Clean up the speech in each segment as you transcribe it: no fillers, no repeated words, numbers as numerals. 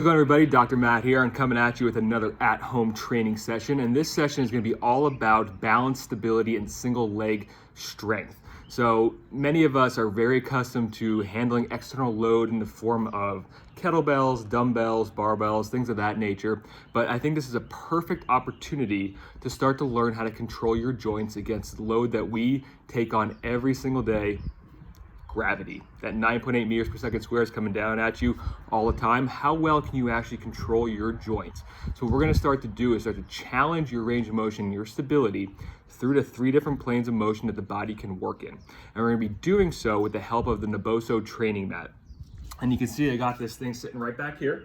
How's it going, everybody? Dr. Matt here. I'm coming at you with another at-home training session, and this session is going to be all about balance, stability, and single leg strength. So many of us are very accustomed to handling external load in the form of kettlebells, dumbbells, barbells, things of that nature, but I think this is a perfect opportunity to start to learn how to control your joints against the load that we take on every single day. Gravity. That 9.8 meters per second square is coming down at you all the time. How well can you actually control your joints? So what we're going to start to do is start to challenge your range of motion, your stability, through the 3 different planes of motion that the body can work in. And we're going to be doing so with the help of the Naboso training mat. And you can see I got this thing sitting right back here,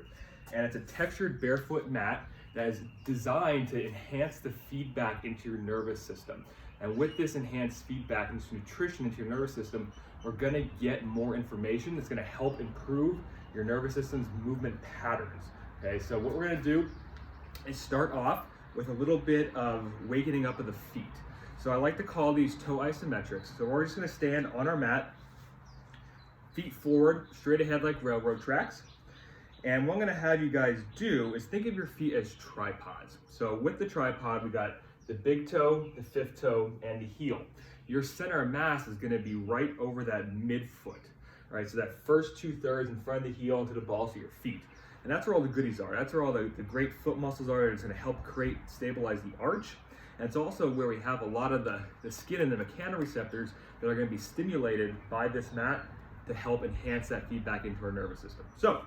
and it's a textured barefoot mat that is designed to enhance the feedback into your nervous system. And with this enhanced feedback and nutrition into your nervous system, we're gonna get more information that's gonna help improve your nervous system's movement patterns. Okay, so what we're gonna do is start off with a little bit of wakening up of the feet. So I like to call these toe isometrics. So we're just gonna stand on our mat, feet forward, straight ahead like railroad tracks. And what I'm gonna have you guys do is think of your feet as tripods. So with the tripod, we got the big toe, the fifth toe, and the heel. Your center of mass is gonna be right over that midfoot, right? So that first 2/3 in front of the heel into the balls of your feet. And that's where all the goodies are. That's where all the great foot muscles are. It's gonna help stabilize the arch. And it's also where we have a lot of the skin and the mechanoreceptors that are gonna be stimulated by this mat to help enhance that feedback into our nervous system. So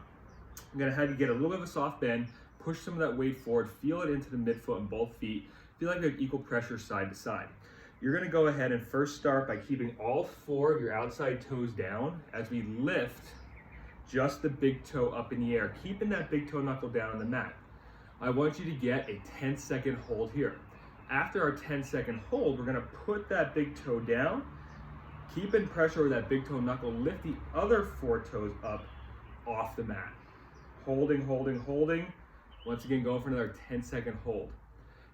I'm gonna have you get a little bit of a soft bend, push some of that weight forward, feel it into the midfoot and both feet. Feel like you have equal pressure side to side. You're gonna go ahead and first start by keeping all 4 of your outside toes down as we lift just the big toe up in the air, keeping that big toe knuckle down on the mat. I want you to get a 10-second hold here. After our 10-second hold, we're gonna put that big toe down, keeping pressure over that big toe knuckle, lift the other 4 toes up off the mat. Holding, holding, holding. Once again, going for another 10-second hold.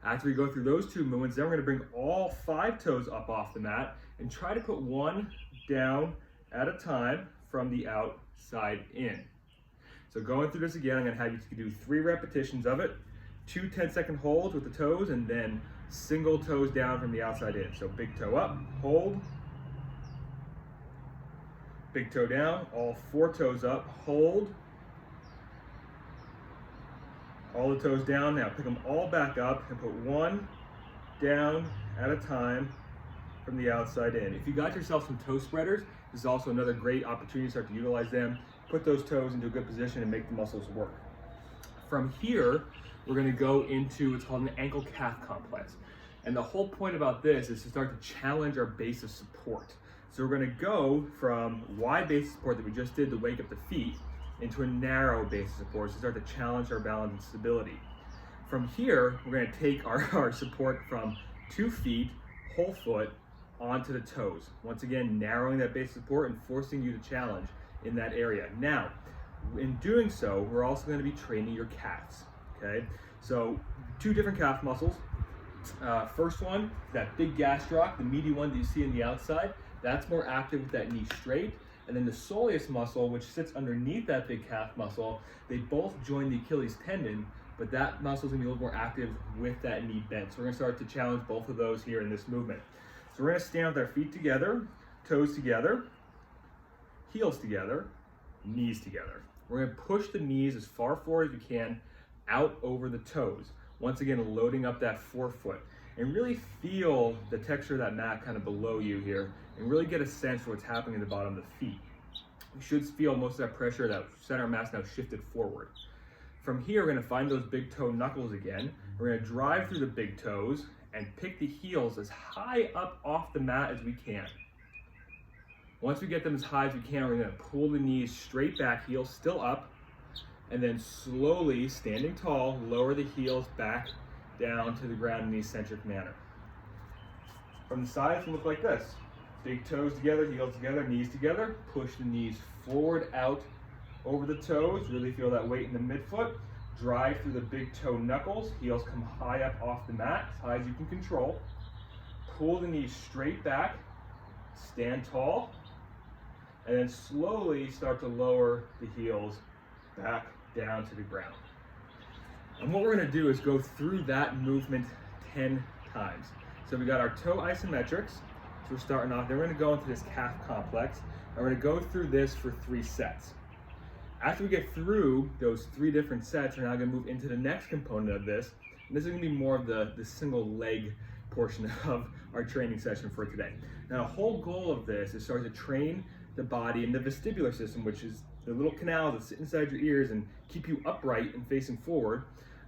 After we go through those 2 movements, then we're gonna bring all 5 toes up off the mat and try to put 1 down at a time from the outside in. So going through this again, I'm gonna have you do 3 repetitions of it, 2 10-second holds with the toes, and then single toes down from the outside in. So big toe up, hold, big toe down, all 4 toes up, hold, all the toes down. Now pick them all back up and put 1 down at a time from the outside in. If you got yourself some toe spreaders, this is also another great opportunity to start to utilize them. Put those toes into a good position and make the muscles work. From here, we're gonna go into what's called an ankle calf complex. And the whole point about this is to start to challenge our base of support. So we're gonna go from wide base of support that we just did to wake up the feet into a narrow base of support to start to challenge our balance and stability. From here, we're going to take our support from 2 feet, whole foot, onto the toes. Once again, narrowing that base of support and forcing you to challenge in that area. Now, in doing so, we're also going to be training your calves, okay? So 2 different calf muscles. First one, that big gastroc, the meaty one that you see in the outside, that's more active with that knee straight. And then the soleus muscle, which sits underneath that big calf muscle, they both join the Achilles tendon, but that muscle is gonna be a little more active with that knee bent. So we're gonna start to challenge both of those here in this movement. So we're gonna stand with our feet together, toes together, heels together, knees together. We're gonna push the knees as far forward as we can out over the toes. Once again, loading up that forefoot. And really feel the texture of that mat kind of below you here, and really get a sense for what's happening in the bottom of the feet. You should feel most of that pressure, that center mass now shifted forward. From here, we're gonna find those big toe knuckles again. We're gonna drive through the big toes and pick the heels as high up off the mat as we can. Once we get them as high as we can, we're gonna pull the knees straight back, heels still up, and then slowly, standing tall, lower the heels back down to the ground in the eccentric manner. From the side, it's gonna look like this. Big toes together, heels together, knees together. Push the knees forward out over the toes. Really feel that weight in the midfoot. Drive through the big toe knuckles. Heels come high up off the mat, as high as you can control. Pull the knees straight back. Stand tall. And then slowly start to lower the heels back down to the ground. And what we're gonna do is go through that movement 10 times. So we got our toe isometrics, so we're starting off, then we're gonna go into this calf complex, and we're gonna go through this for 3 sets. After we get through those 3 different sets, we're now gonna move into the next component of this, and this is gonna be more of the single leg portion of our training session for today. Now the whole goal of this is start to train the body and the vestibular system, which is the little canals that sit inside your ears and keep you upright and facing forward.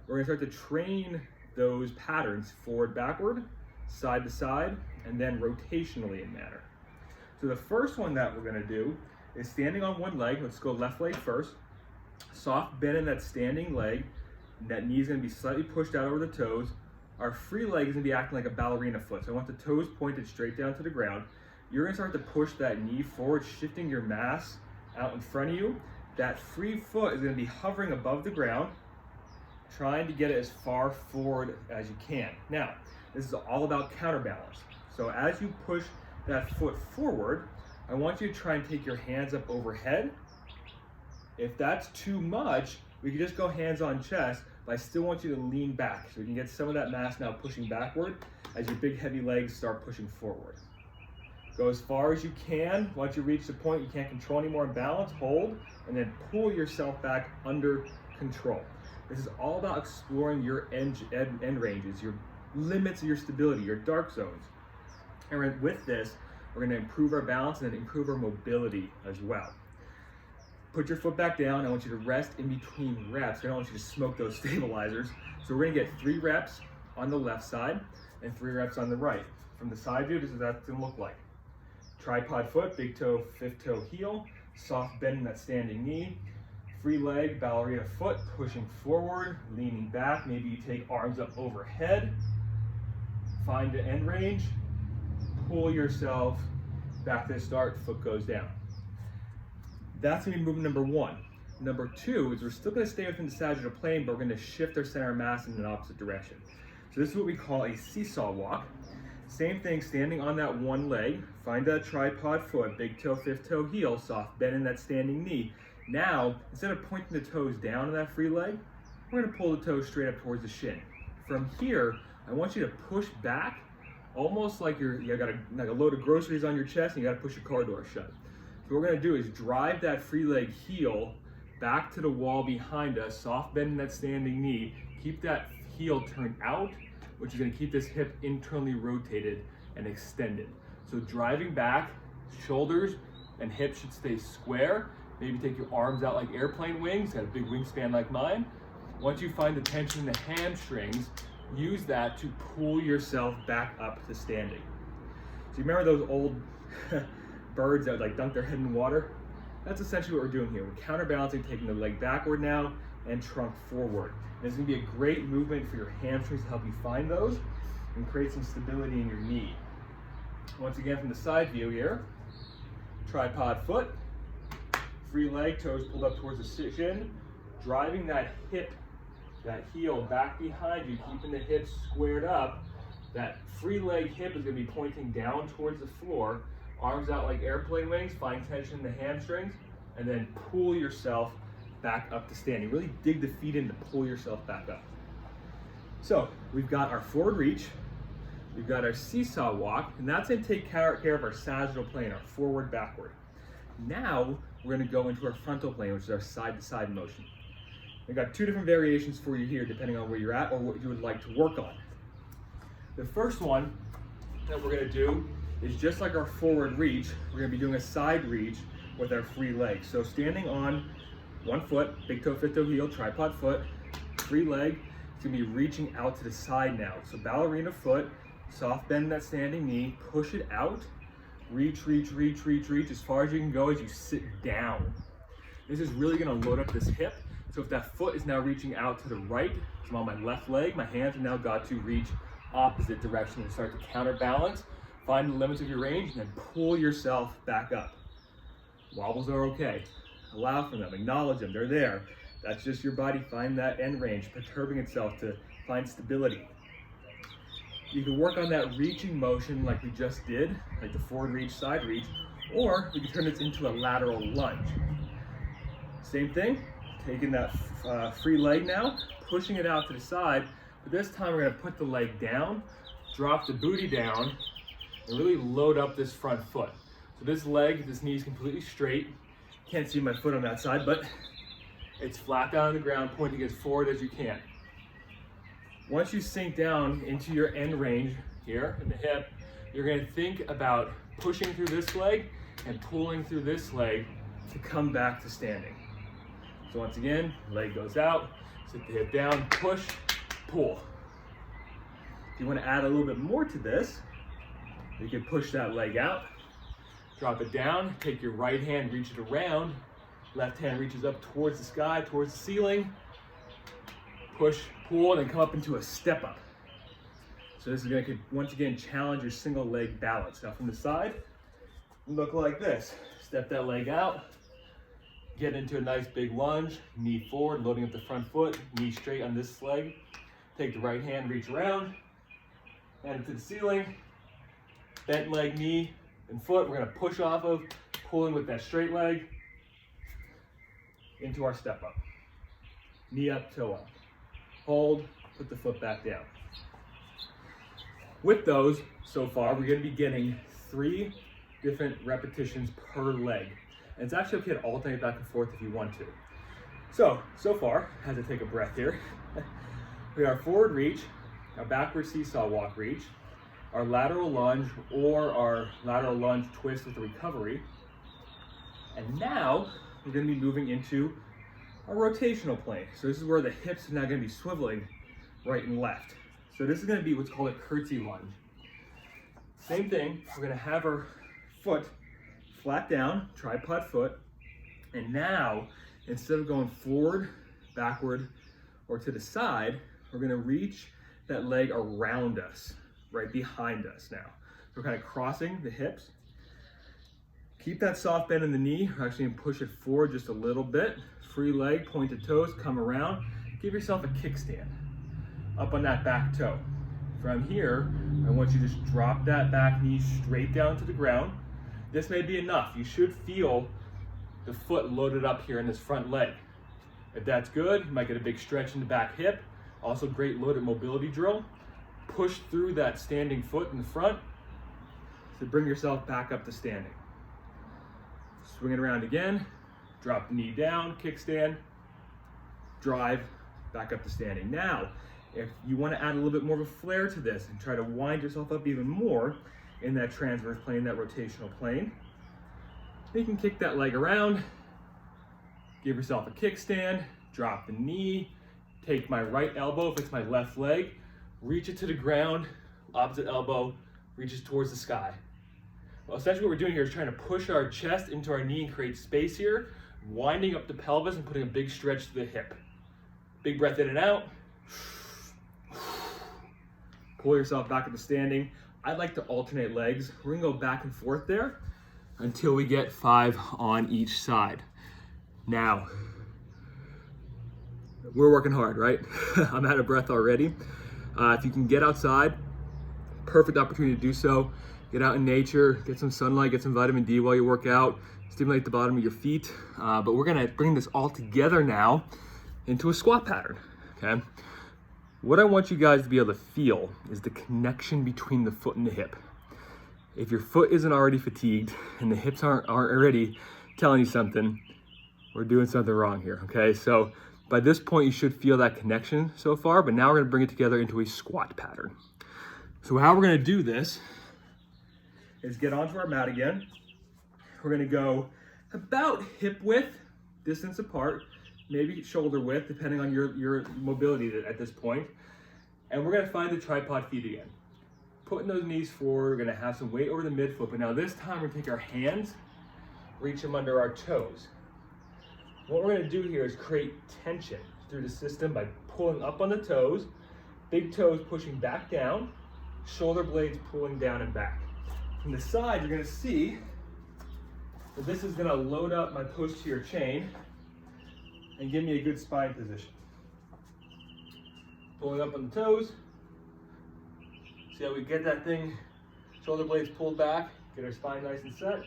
We're gonna start to train those patterns forward, backward, side to side, and then rotationally in manner. So the first one that we're gonna do is standing on one leg. Let's go left leg first. Soft bend in that standing leg. That knee is gonna be slightly pushed out over the toes. Our free leg is gonna be acting like a ballerina foot. So I want the toes pointed straight down to the ground. You're gonna start to push that knee forward, shifting your mass out in front of you. That free foot is gonna be hovering above the ground, trying to get it as far forward as you can. Now, this is all about counterbalance. So as you push that foot forward, I want you to try and take your hands up overhead. If that's too much, we can just go hands on chest, but I still want you to lean back so you can get some of that mass now pushing backward as your big heavy legs start pushing forward. Go as far as you can. Once you reach the point you can't control anymore in balance, hold, and then pull yourself back under control. This is all about exploring your end ranges, your limits of your stability, your dark zones. And with this, we're gonna improve our balance and then improve our mobility as well. Put your foot back down. I want you to rest in between reps. I don't want you to smoke those stabilizers. So we're gonna get 3 reps on the left side and 3 reps on the right. From the side view, this is what that's gonna look like. Tripod foot, big toe, 5th toe heel, soft bend in that standing knee, free leg, ballerina foot, pushing forward, leaning back. Maybe you take arms up overhead, find the end range, pull yourself back to the start, foot goes down. That's gonna be movement number 1. Number 2 is we're still gonna stay within the sagittal plane, but we're gonna shift our center of mass in an opposite direction. So this is what we call a seesaw walk. Same thing, standing on that one leg, find that tripod foot, big toe, 5th toe heel, soft bend in that standing knee. Now, instead of pointing the toes down in that free leg, we're gonna pull the toes straight up towards the shin. From here, I want you to push back, almost like you got like a load of groceries on your chest and you gotta push your car door shut. So what we're gonna do is drive that free leg heel back to the wall behind us, soft bend in that standing knee, keep that heel turned out, which is gonna keep this hip internally rotated and extended. So driving back, shoulders and hips should stay square. Maybe take your arms out like airplane wings, got a big wingspan like mine. Once you find the tension in the hamstrings, use that to pull yourself back up to standing. So you remember those old birds that would like dunk their head in water? That's essentially what we're doing here. We're counterbalancing, taking the leg backward now and trunk forward. And it's gonna be a great movement for your hamstrings to help you find those and create some stability in your knee. Once again, from the side view here, tripod foot, free leg, toes pulled up towards the shin, driving that hip, that heel back behind you, keeping the hips squared up. That free leg hip is gonna be pointing down towards the floor, arms out like airplane wings, find tension in the hamstrings, and then pull yourself back up to standing. Really dig the feet in to pull yourself back up. So we've got our forward reach, we've got our seesaw walk, and that's gonna take care of our sagittal plane, our forward, backward. Now we're gonna go into our frontal plane, which is our side to side motion. We've got 2 different variations for you here, depending on where you're at or what you would like to work on. The first one that we're gonna do is just like our forward reach, we're gonna be doing a side reach with our free leg. So standing on one foot, big toe, 5th toe heel, tripod foot, free leg, it's gonna be reaching out to the side now. So ballerina foot, soft bend that standing knee, push it out, reach, reach, reach, reach, reach as far as you can go as you sit down. This is really gonna load up this hip. So if that foot is now reaching out to the right, so I'm on my left leg, my hands have now got to reach opposite direction and start to counterbalance. Find the limits of your range and then pull yourself back up. Wobbles are okay. Allow for them, acknowledge them, they're there. That's just your body, find that end range, perturbing itself to find stability. You can work on that reaching motion like we just did, like the forward reach, side reach, or we can turn this into a lateral lunge. Same thing, Taking that free leg now, pushing it out to the side, but this time we're gonna put the leg down, drop the booty down, and really load up this front foot. So this knee is completely straight. Can't see my foot on that side, but it's flat down on the ground, pointing as forward as you can. Once you sink down into your end range here in the hip, you're gonna think about pushing through this leg and pulling through this leg to come back to standing. So once again, leg goes out, sit the hip down, push, pull. If you want to add a little bit more to this, you can push that leg out, drop it down, take your right hand, reach it around, left hand reaches up towards the sky, towards the ceiling, push, pull, and then come up into a step up. So this is going to, once again, challenge your single leg balance. Now from the side, look like this. Step that leg out, get into a nice big lunge, knee forward, loading up the front foot, knee straight on this leg. Take the right hand, reach around, hand it to the ceiling, bent leg, knee, and foot. We're gonna push off of, pulling with that straight leg into our step up. Knee up, toe up. Hold, put the foot back down. With those, so far, we're gonna be getting 3 different repetitions per leg. And it's actually okay to alternate back and forth if you want to. So far, as I take a breath here, we got our forward reach, our backward seesaw walk reach, our lateral lunge or our lateral lunge twist with the recovery. And now we're gonna be moving into our rotational plane. So this is where the hips are now gonna be swiveling right and left. So this is gonna be what's called a curtsy lunge. Same thing, we're gonna have our foot flat down, tripod foot, and now instead of going forward, backward, or to the side, we're gonna reach that leg around us, right behind us now. So we're kind of crossing the hips. Keep that soft bend in the knee. We're actually gonna push it forward just a little bit. Free leg, pointed toes, come around. Give yourself a kickstand up on that back toe. From here, I want you to just drop that back knee straight down to the ground. This may be enough. You should feel the foot loaded up here in this front leg. If that's good, you might get a big stretch in the back hip. Also great loaded mobility drill. Push through that standing foot in the front to bring yourself back up to standing. Swing it around again, drop the knee down, kickstand, drive, back up to standing. Now, if you want to add a little bit more of a flare to this and try to wind yourself up even more in that transverse plane, that rotational plane, you can kick that leg around, give yourself a kickstand, drop the knee, take my right elbow, if it's my left leg, reach it to the ground, opposite elbow reaches towards the sky. Well, essentially what we're doing here is trying to push our chest into our knee and create space here, winding up the pelvis and putting a big stretch to the hip. Big breath in and out. Pull yourself back into standing. I like to alternate legs. We're gonna go back and forth there until we get 5 on each side. Now, we're working hard, right? I'm out of breath already. If you can get outside, perfect opportunity to do so. Get out in nature, get some sunlight, get some vitamin D while you work out, stimulate the bottom of your feet. But we're gonna bring this all together now into a squat pattern, okay? What I want you guys to be able to feel is the connection between the foot and the hip. If your foot isn't already fatigued and the hips aren't already telling you something, we're doing something wrong here, okay? So by this point, you should feel that connection so far, but now we're gonna bring it together into a squat pattern. So how we're gonna do this is get onto our mat again. We're gonna go about hip width, distance apart, maybe shoulder width, depending on your mobility at this point. And we're gonna find the tripod feet again. Putting those knees forward, we're gonna have some weight over the midfoot, but now this time we're gonna take our hands, reach them under our toes. What we're gonna do here is create tension through the system by pulling up on the toes, big toes pushing back down, shoulder blades pulling down and back. From the side, you're gonna see that this is gonna load up my posterior chain and give me a good spine position. Pulling up on the toes. See how we get that thing, shoulder blades pulled back, get our spine nice and set.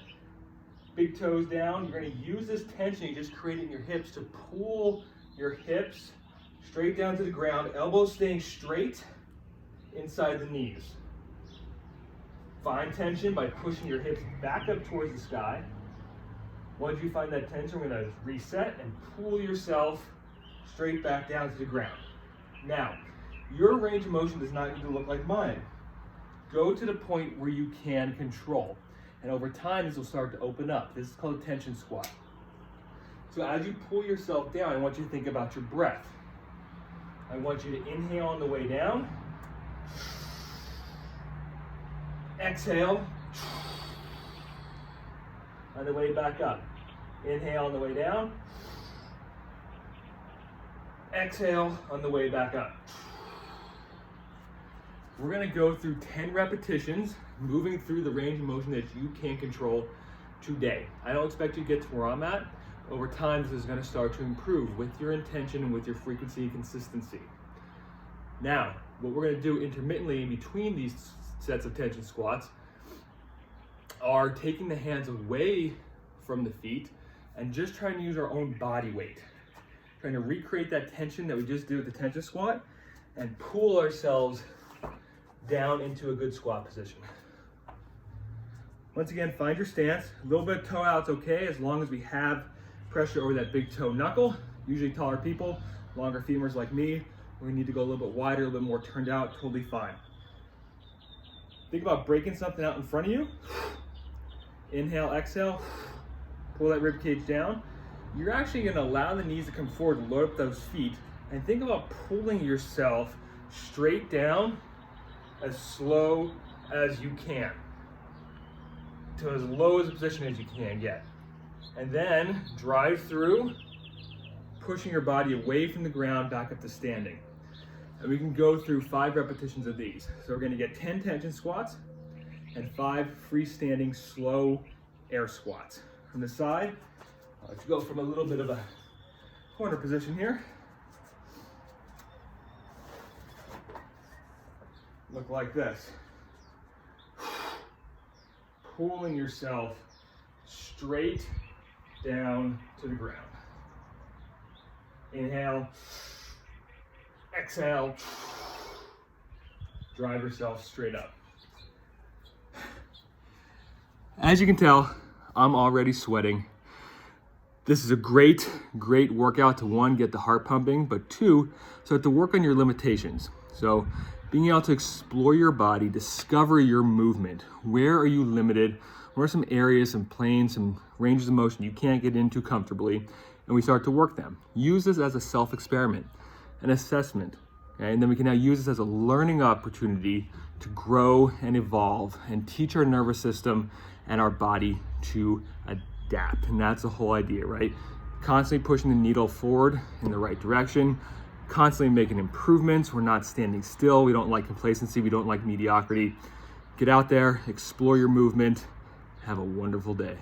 Big toes down. You're going to use this tension you just created in your hips to pull your hips straight down to the ground, elbows staying straight inside the knees. Find tension by pushing your hips back up towards the sky. Once you find that tension, we're going to reset and pull yourself straight back down to the ground. Now, your range of motion does not need to look like mine. Go to the point where you can control. And over time, this will start to open up. This is called a tension squat. So as you pull yourself down, I want you to think about your breath. I want you to inhale on the way down. Exhale on the way back up. Inhale on the way down. Exhale on the way back up. We're going to go through 10 repetitions, moving through the range of motion that you can control today. I don't expect you to get to where I'm at. Over time, this is going to start to improve with your intention and with your frequency and consistency. Now, what we're going to do intermittently in between these sets of tension squats are taking the hands away from the feet and just trying to use our own body weight. Trying to recreate that tension that we just did with the tension squat and pull ourselves down into a good squat position. Once again, find your stance. A little bit of toe out's okay as long as we have pressure over that big toe knuckle. Usually taller people, longer femurs like me, we're gonna need to go a little bit wider, a little bit more turned out, totally fine. Think about breaking something out in front of you. Inhale, exhale, pull that rib cage down. You're actually gonna allow the knees to come forward, load up those feet, and think about pulling yourself straight down as slow as you can, to as low as a position as you can get. And then drive through, pushing your body away from the ground, back up to standing. And we can go through 5 repetitions of these. So we're gonna get 10 tension squats and 5 freestanding slow air squats. From the side, let's go from a little bit of a corner position here. Look like this. Pulling yourself straight down to the ground. Inhale, exhale, drive yourself straight up. As you can tell, I'm already sweating. This is a great workout to 1, get the heart pumping, but 2, start to work on your limitations. So being able to explore your body, discover your movement. Where are you limited? What are some areas, some planes, some ranges of motion you can't get into comfortably? And we start to work them. Use this as a self-experiment, an assessment. Okay? And then we can now use this as a learning opportunity to grow and evolve and teach our nervous system and our body to adapt. And that's the whole idea, right? Constantly pushing the needle forward in the right direction, constantly making improvements. We're not standing still. We don't like complacency. We don't like mediocrity. Get out there, explore your movement. Have a wonderful day.